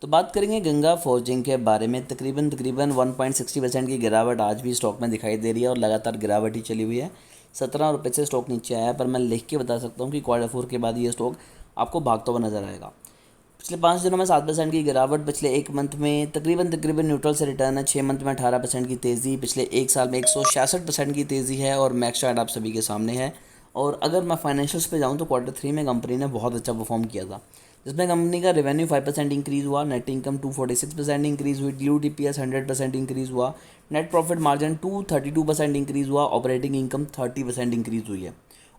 तो बात करेंगे गंगा फोर्जिंग के बारे में। तकरीबन 1.60% की गिरावट आज भी स्टॉक में दिखाई दे रही है और लगातार गिरावट ही चली हुई है। 17 रुपये से स्टॉक नीचे आया है, पर मैं लिख के बता सकता हूँ कि Q4 के बाद ये स्टॉक आपको भागता हुआ नजर आएगा। पिछले 5 दिनों में 7% की गिरावट, पिछले एक मंथ में तकरीबन न्यूट्रल से रिटर्न है। 6 मंथ में 18% की तेज़ी, पिछले एक साल में 166% की तेज़ी है और मैक्स चार्ट आप सभी के सामने है। और अगर मैं फाइनेंशियल्स पे जाऊँ तो Q3 में कंपनी ने बहुत अच्छा परफॉर्म किया था, जिसमें कंपनी का रेवेन्यू 5% इंक्रीज़ हुआ, नेट इनकम 246% इंक्रीज़ हुई, डिल्यूटेड ईपीएस 100% इंक्रीज़ हुआ, नेट प्रॉफिट मार्जिन 232% इंक्रीज़ हुआ, ऑपरेटिंग इनकम 30% इंक्रीज़ हुई है।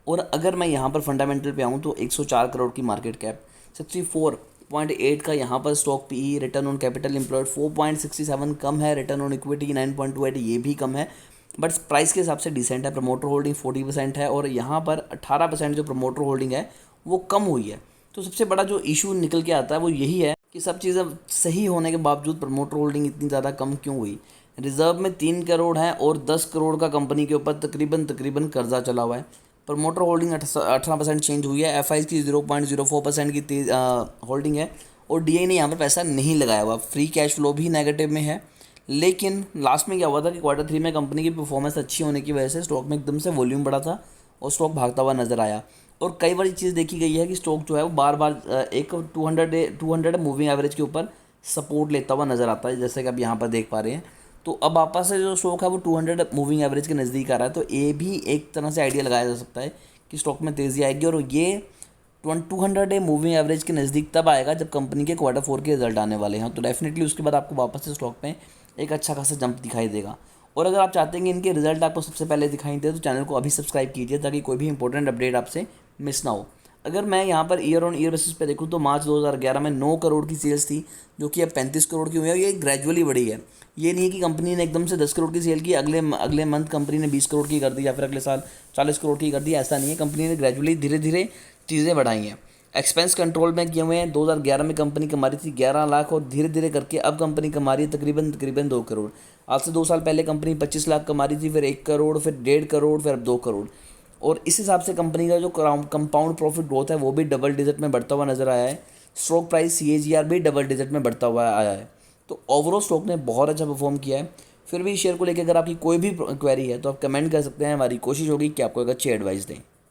और अगर मैं यहाँ पर फंडामेंटल पे आऊँ तो 104 करोड़ की मार्केट कैप, 64.8 का यहाँ पर stock PE, return on capital employed 4.67 कम है, रिटर्न ऑन इक्विटी 9.28 ये भी कम है, बट प्राइस के हिसाब से डिसेंट है। प्रमोटर होल्डिंग 40% है और यहाँ पर 18% जो प्रमोटर होल्डिंग है वो कम हुई है। तो सबसे बड़ा जो इशू निकल के आता है वो यही है कि सब चीज़ें सही होने के बावजूद प्रमोटर होल्डिंग इतनी ज़्यादा कम क्यों हुई। रिजर्व में 3 करोड़ है और 10 करोड़ का कंपनी के ऊपर तकरीबन कर्जा चला हुआ है। प्रमोटर होल्डिंग 18% चेंज हुई है, एफ की 0.04% की होल्डिंग है और डी ने यहाँ पर पैसा नहीं लगाया हुआ। फ्री कैश फ्लो भी नेगेटिव में है। लेकिन लास्ट में क्या हुआ था कि Q3 में कंपनी की परफॉर्मेंस अच्छी होने की वजह से स्टॉक में एकदम से वॉल्यूम बढ़ा था और स्टॉक भागता हुआ नजर आया। और कई बार चीज़ देखी गई है कि स्टॉक जो है वो बार बार एक 200 मूविंग एवरेज के ऊपर सपोर्ट लेता हुआ नजर आता है, जैसे कि आप यहाँ पर देख पा रहे हैं। तो अब वापस से जो स्टॉक है वो 200 मूविंग एवरेज के नज़दीक आ रहा है, तो ये भी एक तरह से आइडिया लगाया जा सकता है कि स्टॉक में तेज़ी आएगी। और ये 200 मूविंग एवरेज के नज़दीक तब आएगा जब कंपनी के Q4 के रिजल्ट आने वाले हैं, तो डेफिनेटली उसके बाद आपको वापस से स्टॉक में एक अच्छा खासा जंप दिखाई देगा। और अगर आप चाहते हैं कि इनके रिजल्ट आपको सबसे पहले दिखाई दे तो चैनल को अभी सब्सक्राइब कीजिए ताकि कोई भी इंपॉर्टेंट अपडेट आपसे मिस ना हो। अगर मैं यहाँ per year on year basis पे देखूँ तो मार्च 2011 में 9 करोड़ की सेल्स थी, जो कि अब 35 करोड़ की हुई है। ये ग्रेजुअली बढ़ी है, ये नहीं है कि कंपनी ने एकदम से 10 करोड़ की सेल की, अगले अगले मंथ कंपनी ने 20 करोड़ की कर दी या फिर अगले साल 40 करोड़ की कर दी, ऐसा नहीं है। कंपनी ने ग्रेजुअली धीरे धीरे चीज़ें बढ़ाई हैं। एक्सपेंस कंट्रोल में किए हुए हैं। 2011 में कंपनी कमा रही थी 11 लाख और धीरे धीरे करके अब कंपनी कमा रही है तकरीबन 2 करोड़। आज से 2 साल पहले कंपनी 25 लाख कमा रही थी, फिर 1 करोड़, फिर 1.5 करोड़, फिर अब 2 करोड़। और इस हिसाब से कंपनी का जो कंपाउंड प्रॉफिट ग्रोथ है वो भी डबल डिजिट में बढ़ता हुआ नजर आया है। स्टॉक प्राइस CAGR भी डबल डिजिट में बढ़ता हुआ आया है। तो ओवरऑल स्टॉक ने बहुत अच्छा परफॉर्म किया है। फिर भी शेयर को लेकर अगर आपकी कोई भी क्वेरी है तो आप कमेंट कर सकते हैं, हमारी कोशिश होगी कि आपको एक अच्छी एडवाइस दें।